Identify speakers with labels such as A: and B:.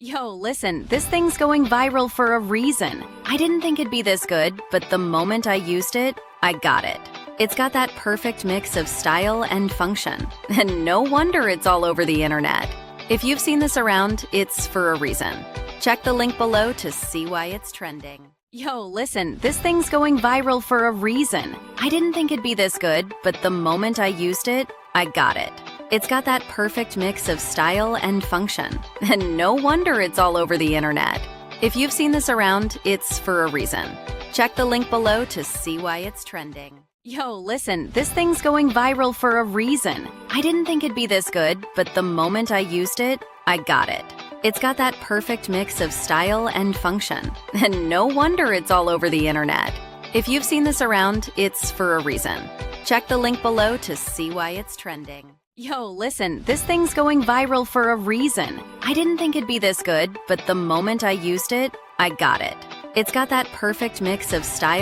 A: Yo, listen, this thing's going viral for a reason. I didn't think it'd be this good, but the moment I used it, I got it. It's got that perfect mix of style and function. And no wonder it's all over the internet. If you've seen this around, it's for a reason. Check the link below to see why it's trending. Yo, listen, this thing's going viral for a reason. I didn't think it'd be this good, but the moment I used it, I got it. It's got that perfect mix of style and function. And no wonder it's all over the internet. If you've seen this around, it's for a reason. Check the link below to see why it's trending. Yo, listen, this thing's going viral for a reason. I didn't think it'd be this good, but the moment I used it, I got it. It's got that perfect mix of style and function. And no wonder it's all over the internet. If you've seen this around, it's for a reason. Check the link below to see why it's trending. Yo, listen, this thing's going viral for a reason. I didn't think it'd be this good, but the moment I used it, I got it. It's got that perfect mix of style